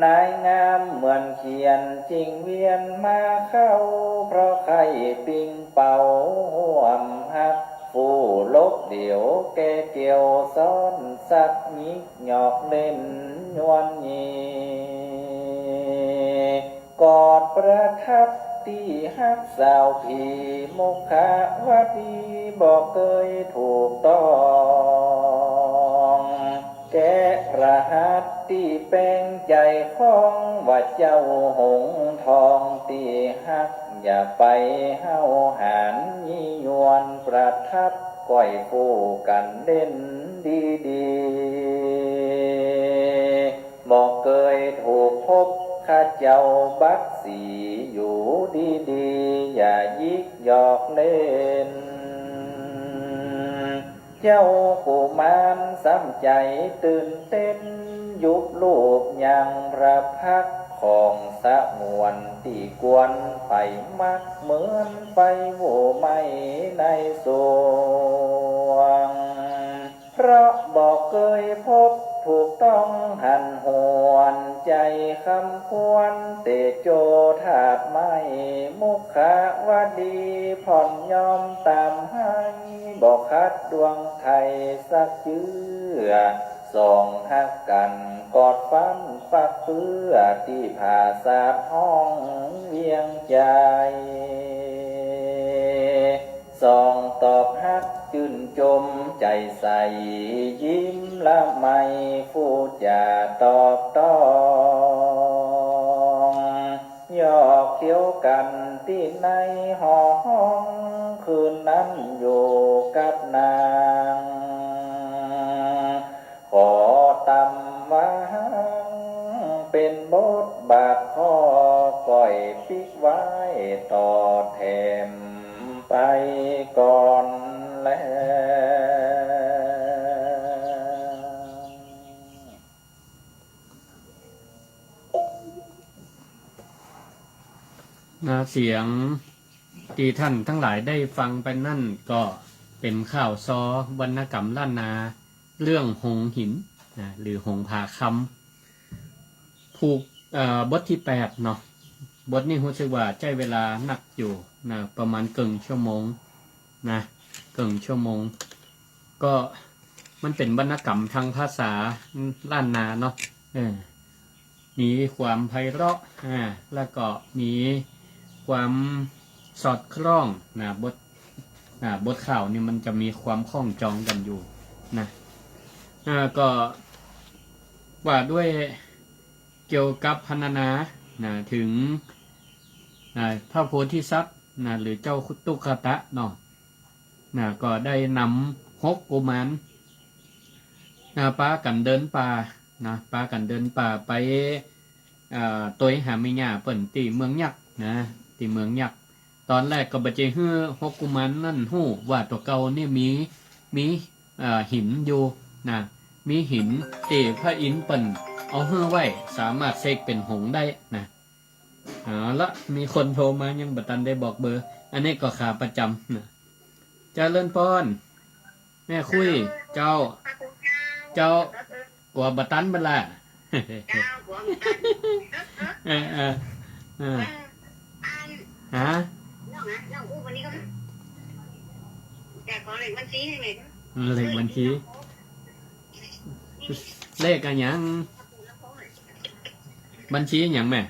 นายงามเหมือนเขียนจริงเวียนมาเข้าเพราะใครปิงเป่าห่วมหักฟูลบเดี่ยวแกเกี่ยวซ้อนสักยิกหยอกเล่นยวนยีกอดประทับที่ฮักสาวผีมุขาวดีบอกเคยถูกต้องแกะพระหัตถ์ ตีแป้งใจของว่าเจ้าหงทองตีฮักอย่าไปเฮาหานยี่ยวนประทับก้อยคู่กันเด่นดีๆบอกเคยถูกพบข้าเจ้าบักสีอยู่ดีๆอย่ายิกหยอกเล่นเจ้ากุมารซ้ำใจตื่นเต้นยุบลูบยังประพักของสะมวนตีกวนไฟมักเหมือนไฟโหไหม้ในสวงเพราะบอกเคยพบถูกต้องหันหวนใจคำควรเตโจธาตุไม่มุขาวดีผ่อนยอมตามให้บอกคัดดวงไทยสักเชื่อสองหักกันกอดฟันฟักเพื่อที่ภาษาห้องเวียงใจสองตอบฮักชื่นจมใจใสยิ้มละไม่ฟูจะตอบต้องยอกเขียวกันที่ในห้องคืนนั้นอยู่กับนางขอตำมาเป็นบทบาทข้อก่อยปิกไว้ต่อแถมไปก่อนแล้วเสียงที่ท่านทั้งหลายได้ฟังไปนั่นก็เป็นข่าวซอวรรณกรรมล้านนาเรื่องหงหินหรือหงผาคำผูกบทที่8เนาะบทนี้รู้สึกว่าใช้เวลาหนักอยู่นะประมาณเกินชั่วโมงนะเกินชั่วโมงก็มันเป็นวรรณกรรมทางภาษาล้านนาเนาะมีความไพเราะแล้วก็มีความสอดคล้องนะบทข่าวนี่มันจะมีความคล้องจองกันอยู่นะก็ว่าด้วยเกี่ยวกับพรรณนานะถึงพระโพธิสัตว์นะหรือเจ้าตุคตะเนาะนะก็ได้นำ6กุมารปากันเดินป่านะปากันเดินป่าไปตัวหาไม่ยาเปิ่นตีเมืองยักษ์นะตีเมืองยักษ์ตอนแรกก็บเจฮื้อ6กุมารนั่นฮู้ว่าตัวเก่านี่มีหินอยู่นะมีหินที่พระอินทร์เปิ่นเอาฮื้อไว้สามารถเสกเป็นหงส์ได้นะละมีคนโทรมายังบัตันได้บอกเบอร์อันนี้ก็ขาประจำนะเจ้าเลื่อนป้อนแม่คุยเจ้ากว่าบัตันบันละฮะเลขบัญชีเลขอะไรอย่างบัญชีอย่างแม่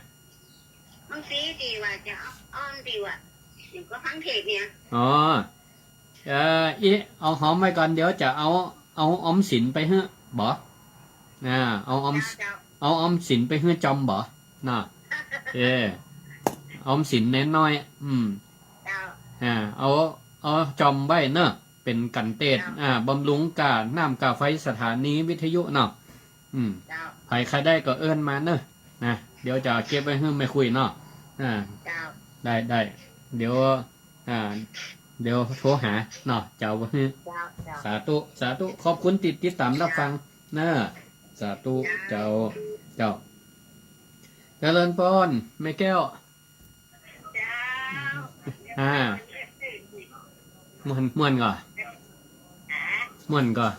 บัญชีดีว่าจะอ้อมดีว่าอย่างก็ฟังเทปเนี่ยอ๋อเอาหอมไว้ก่อนเดี๋ยวจะเอาออมสินไปเฮ้บ่เอาออมสินไปเฮ้จอมบ่น่ะออมสินเน้นน้อยเอาจอมไว้เนอะเป็นกันเตดบำรุงกาน้ำกาไฟสถานีวิทยุเนาะใครได้ก็เอิ้นมาเนอะนะเดี๋ยวจะเก็บไว้ให้ไม่คุยเนาะได้เดี๋ยวโทรหาเนาะเจ้าสาธุขอบคุณติดตามรับฟังนะสาธุเจ้าเจริญพรแม่แก้วม่วนก่อน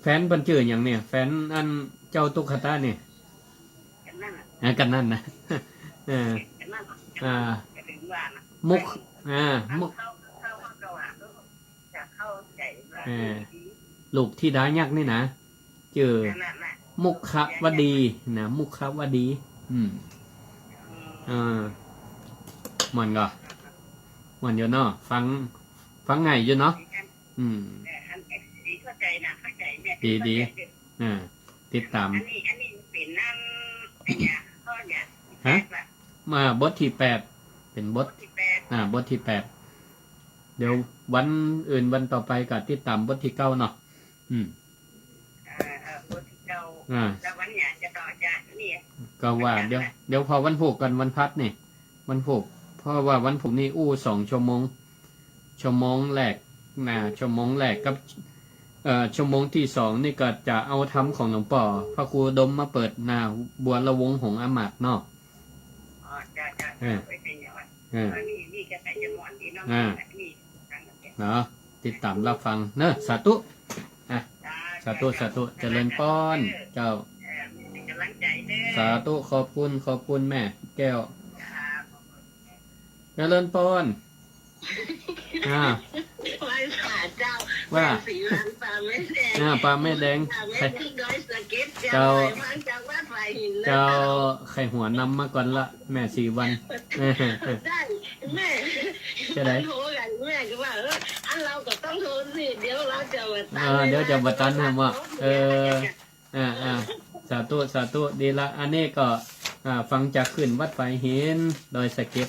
แฟนบันชื่ออย่างเนี่ยแฟนอันเจ้าตุ๊กตาเนี่ยกันนั่นนะมุกลูกที่ดายักษ์นี่นะเจอมุขวดีนะมุขวดีมันก็มันอยู่เนาะฟังไงอยู่เนาะดี ติดตาม อันนี้เป็นนั่นไอ้เนี่ยก็เนี่ย ฮะ มาบทที่ 8เป็นบท ที่แปด บทที่ 8เดี๋ยววันอื่นวันต่อไปก็ติดตามบทที่ 9เนาะบทที่เก้า อ่า แล้ววันเนี่ยจะต่อจากนี่ ก็ว่าเดี๋ยวพอวันพุธกันวันพัดนี่วันพุธเพราะว่าวันพุธนี่2 ชั่วโมงแรกชั่วโมงแรกกับชั่วโมงที่ 2นี่ก็จะเอาทำของหลวงป่อพระครูดมมาเปิดบัวละวงหงส์อามาตย์เนาะ จะไปเป็นอย่างไรนี่จะใส่จำนวนที่น้องนี่ทางนั้น เนาะติดตามรับฟังเนอะสาธุสาธุเจริญพรเจ้า เป็นกำลังใจเด้อ สาธุขอบคุณแม่แก้วเจริญพรไหว้พระเจ้า ว่า สีหลังปลาไม่แดง ปลาแม่แดง แม่ที่ดอยสะเก็ดเจ้ามาจากวัดไฟหิน เจ้าไข่หัวนำมาก่อนละแม่4 วัน ได้แม่ จะได้ โทรกันแม่ก็ว่าอันเราก็ต้องโทรสิเดี๋ยวเราจะมาตัน เดี๋ยวจะมาตันนะว่าสาธุดีละอันนี้ก็ฟังจากขึ้นวัดไฟหินโดยสะเก็ต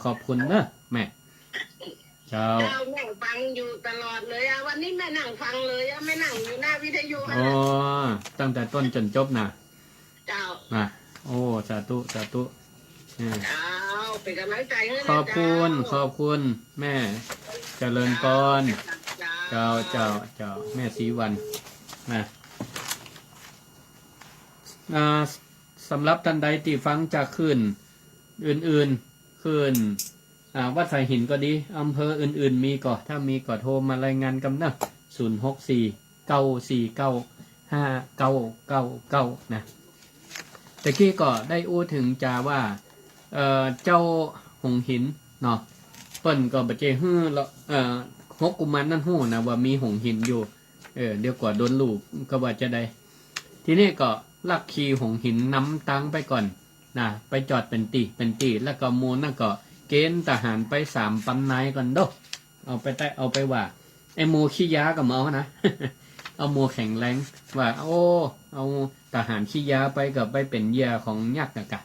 ขอบคุณเนอะแม่เจ้า แม่ฟังอยู่ตลอดเลยวันนี้แม่นั่งฟังเลยแม่นั่งอยู่หน้าวิทยุ ตั้งแต่ต้นจนจบนะ เจ้า โอ้สาธุเจ้าเป็นกำลังใจให้ ขอบคุณแม่เจริญพรเจ้าแม่ศรีวันสำหรับท่านใดที่ฟังจากขึ้นอื่นๆขึ้นวัดสายหินก็ดีอำเภออื่นๆมีก็ถ้ามีก็โทรมารายงานกันนะ064-949-5999นะแต่กี้ก็ได้อู้ถึงจาว่าเจ้าหงหินเนาะเปิ้นก็บ่เจฮื้อแล้วฮกกุมารนั่นฮู้นะว่ามีหงหินอยู่เดี๋ยวกว่าโดนลูกก็ว่าจะได้ทีนี้ก็ลักขี่หงหินนำตังไปก่อนนะไปจอดเป็นตีแล้วก็มูนั่นก็เกณฑ์ทหารไป3 ปันนายก่อนเด้อเอาไปว่าไอ้หมูขี้ยาก็มาเอานะ เอาหมูแข็งแรงว่าเอาทหารขี้ยาไปกับไปเป็นเหยื่อของยักษ์กะ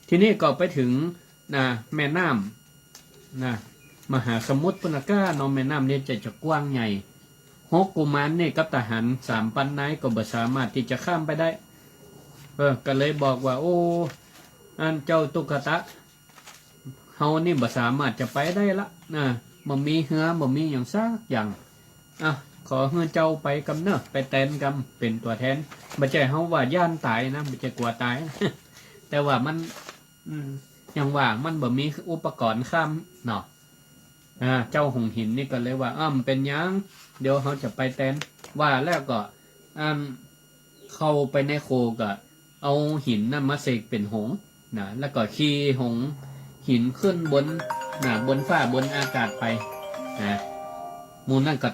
ทีนี้ก็ไปถึงแม่น้ำมหาสมุทรปุณก้าน้องแม่น้ำเนี่ยจะกว้างใหญ่ฮกกุมารนี่กับทหาร3 ปันนายก็บ่สามารถที่จะข้ามไปได้ก็เลยบอกว่าอันเจ้าตุ๊กตาเฮานี่บ่สามารถจะไปได้ละบ่มีเหือบ่มีอย่างซักอย่างขอให้เจ้าไปกำเนิดไปแทนกำเป็นตัวแทนบ่ใช่เฮาว่าย่านตายนะบ่ใช่กลัวตาย แต่ว่ามันอย่างว่ามันบ่มีอุปกรณ์ข้ามเนาะเจ้าหงหินนี่ก็เลยว่ามันเป็นยังเดี๋ยวเขาจะไปแทนว่าแล้วก็เข้าไปในโคก็เอาหินนั่นมาเสกเป็นหงนะแล้วก็ขี่หงหินขึ้นบนฟ้าบนอากาศไปมูนั่นก็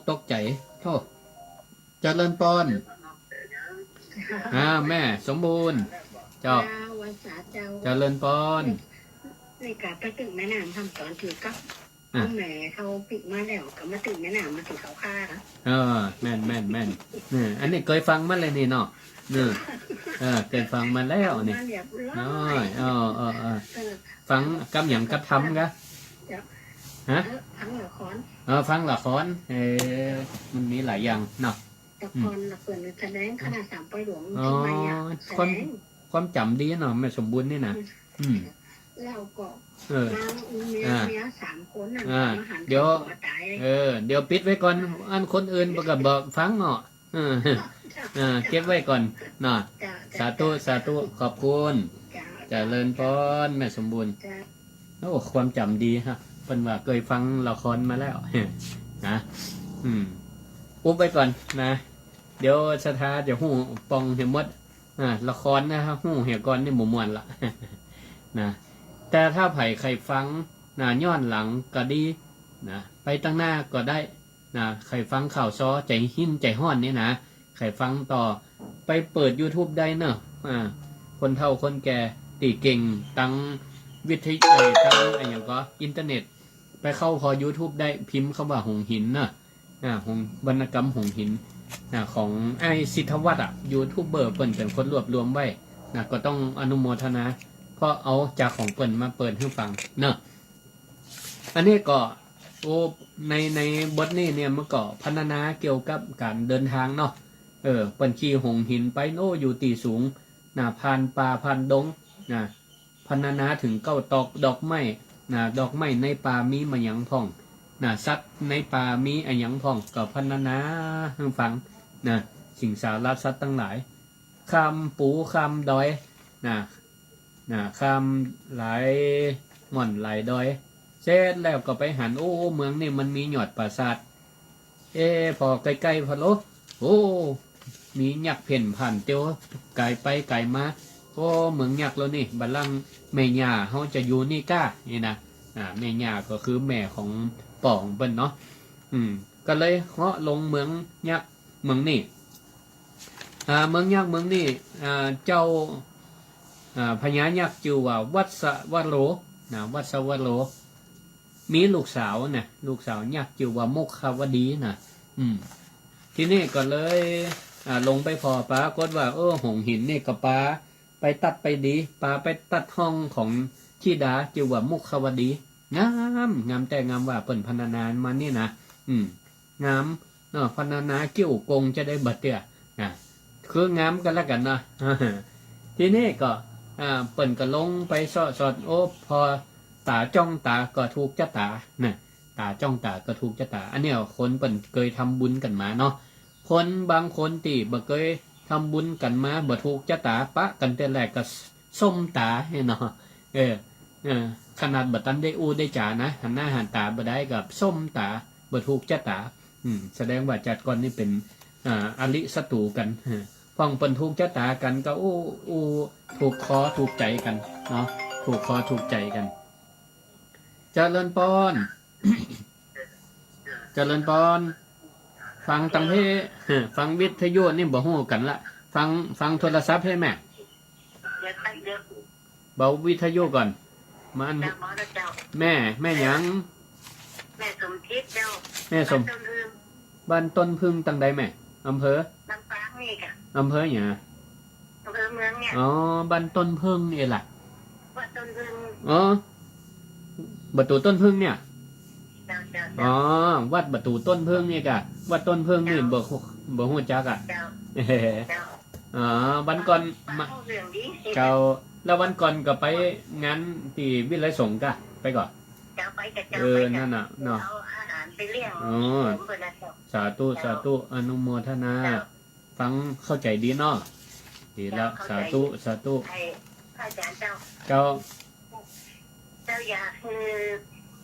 ตกใจโทษเจริญพรแม่สมบูรณ์เจ้าเจริญพรในการไปถึงแม่น้ำทำตอนถือกับแม่เขาปิดมาแล้วก็มาถึงแม่น้ำมาถึงเขาฆ่าแม่นอันนี้เคยฟังมาเลยนี่เนาะเคยฟังมาแล้วนี่น้อยฟังกำหยังกระทำกะฮะฟังละครมันมีหลายอย่างเนาะละครเปิดแสดงขนาด3 ปอยหลวงความจำดีเนาะแม่สมบูรณ์นี่นะแล้วก็เมีย3 คนเดี๋ยวปิดไว้ก่อนอันคนอื่นประกาศบอกฟังเนาะเก็บไว้ก่อนเนาะสาธุขอบคุณเจริญพรแม่สมบูรณ์ความจำดีฮะเป็นว่าเคยฟังละครมาแล้วนะอุ๊บไว้ก่อนนะเดี๋ยวสถาเดี๋ยวหูปองเห็นหมดละครนะครับหูเหี่ยก่อนนี่หมู่มวนละนะแต่ถ้าไผ่ใครฟังย้อนหลังก็ดีนะไปตั้งหน้าก็ได้นะใครฟังข่าวซ้อใจหินใจห้อนนี่นะใครฟังต่อไปเปิด YouTube ได้เนอะคนเฒ่าคนแก่ตีเก่งตั้งวิทยุตั้งอะไรอย่างก็อินเทอร์เน็ตไปเข้าพอ YouTube ได้พิมพ์คำว่าหงหินเนอะหงวรรณกรรมหงหิน ของไอ้สิทธวัฒน์ยูทูบเบอร์เปิ่นเป็นคนรวบรวมไว้ก็ต้องอนุโมทนาเพราะเอาจากของเปิ่นมาเปิดให้ฟังเนอะอันนี้ก็ในบทนี้เนี่ยมันก็พรรณนาเกี่ยวกับการเดินทางเนาะเปิ่นขี่หงหินไปอยู่ตีสูงผ่านป่าผ่านดงพรรณนาถึงเก้าตอกดอกไม้ดอกไม้ในป่ามีมาหยังพ่องสัตว์ในป่ามีอะหยังพ่องก็พรรณนาให้ฟังสิ่งสารสัตว์ทั้งหลายคำปูคำดอยคำหลายหม่อนหลายดอยเสร็จแล้วก็ไปหันเมืองนี่มันมีหยอดปราสาทพอใกล้ๆพอโอ้มียักษ์เพ่นผ่านเตียวไกลไปไกลมาเมืองยักษ์แล้วนี่บัลลังก์แม่ย่าเขาจะอยู่นี่ก้านี่นะแม่ย่าก็คือแม่ของป่องเปิ้นเนาะก็เลยเหาะลงเมืองยักษ์เมืองนี่เมืองยักษ์เมืองนี่เจ้าพญายักษ์ชื่อว่าวัสวโรวัสวโรมีลูกสาวลูกสาวยักษ์ชื่อว่าโมกขาวดีที่นี่ก็เลยลงไปพอปากฏว่าหงหินนี่กับปาไปตัดไปดีปาไปตัดห้องของธิดาชื่อว่ามุขาวดีงามแต่งามว่าเปิ่นพรรณนามานี่นะงามพรรณนาเกี่ยวกงจะได้บัดเตี้ยคืองามกันแล้วกันนะทีนี้ก็เปิ่นก็ลงไปสอดพอตาจ้องตาก็ถูกจะตาตาจ้องตาก็ถูกจะตาอันนี้คนเปิ่นเคยทำบุญกันมาเนาะคนบางคนที่บ่เคยทำบุญกันมาบ่ถูกจะตาปะกันแต่แรกก็ส้มตาเนาะขนาดบ่ตันได้ได้จ่านะหันหน้าหันตาบ่ได้กับส้มตาบ่ถูกจะตาแสดงว่าจัดก่อนนี่เป็นอริศัตรูกันฟังเปิ่นถูกจะตากันก็ถูกคอถูกใจกันเนาะถูกคอถูกใจกันเจริญพร เจริญพรฟังตังเพฟังวิทยุนี่บ่ฮู้กันละฟังโทรศัพท์ให้แม่เบาวิทยุก่อนมันแม่หยังแม่สมคิดเจ้าแม่สมบ้านต้นพึ่งตังใดแม่อำเภอลำปางนี่ค่ะอำเภอหยังอำเภอเมืองเนี่ยบ้านต้นพึ่งนี่ล่ะวัดต้นพึ่งประตูต้นพึ่งเนี่ยวัดประตูต้นพึ่งนี่กะวัดต้นพึ่งนี่บ่ฮู้จักวันก่อนมาเจ้าแล้ววันก่อนก็ไปงานที่วิไลสงฆ์กะไปก่อนนั่นน่ะเนาะสาธุอนุโมทนาฟังเข้าใจดีเนาะดีแล้วสาธุพระอาจารย์เจ้าอยากคือ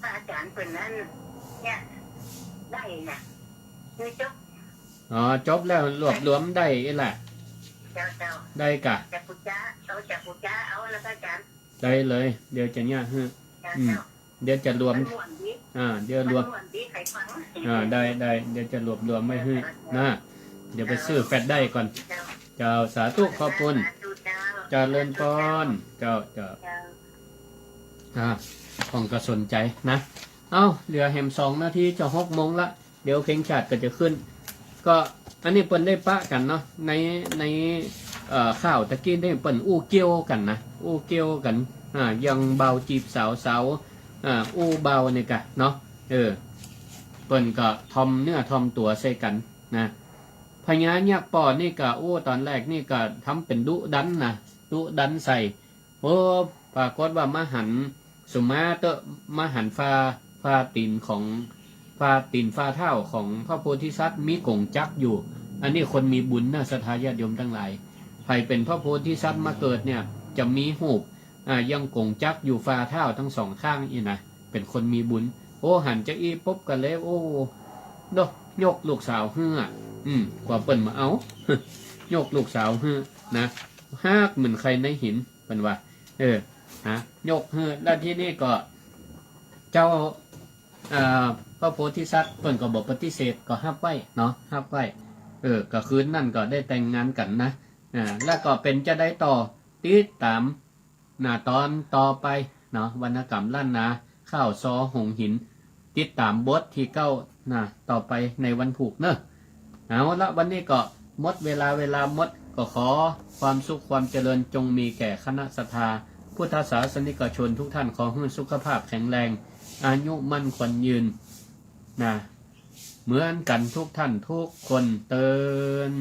พระอาจารย์คนนั้นเนี่ยได้นะคือจบแล้วรวบรวมได้แหละได้กะจากปุจาเอาแล้วพระอาจารย์ได้เลยเดี๋ยวจะเนี่ยเดี๋ยวจะรวมเดี๋ยวรวมได้เดี๋ยวจะรวบรวมไม่ให้นะเดี๋ยวไปซื้อแฟตได้ก่อนเจ้าสาธุขอบคุณเจริญพรเจ้าของก็สนใจนะเหลือแฮม2 นาทีจะ6 โมงละเดี๋ยวเพลงชาติก็จะขึ้นก็อันนี้เปิ้นได้ปะกันเนาะในข่าวตะกี้ได้เปิ้นเกี่ยวกันนะเกี่ยวกันยังเบาจีบสาวเบาเนี่ยกะเนาะเปิ้นก็ทอมเนื้อทอมตัวใส่กันนะพญายักษ์ปอนี่กะตอนแรกนี่ก็ทำเป็นดุดันใส่ปรากฏว่ามาหันสุมาเตมาหันฟ้าตีนของฟ้าเท้าของพระโพธิสัตว์มีกงจักอยู่ อันนี้คนมีบุญนะศรัทธาญาติโยมทั้งหลายใครเป็นพระโพธิสัตว์มาเกิดเนี่ยจะมีหูบยังกงจักอยู่ฟ้าเท้าทั้งสองข้างอีนะเป็นคนมีบุญหันจะปุ๊บกันเลยยกลูกสาวกว่าเปิ่นมาเอา ยกลูกสาวนะหากเหมือนใครในหินเป็นว่ายกแล้วที่นี่ก็เจ้าพระโพธิสัตว์เปิ่นก็บอกปฏิเสธก็ห้ามไว้เนาะห้ามไว้ก็คืนนั่นก็ได้แต่งงานกันนะแล้วก็เป็นจะได้ต่อติดตามตอนต่อไปเนาะวรรณกรรมล้านนาข้าวซอหงหินติดตามบทที่9ต่อไปในวันผูกเนอะ เอาละวันนี้ก็หมดเวลาหมดก็ขอความสุขความเจริญจงมีแก่คณะศรัทธาพุทธศาสนิกชนทุกท่านขอให้สุขภาพแข็งแรงอายุมั่นขวัญยืนนะเหมือนกันทุกท่านทุกคนเตือน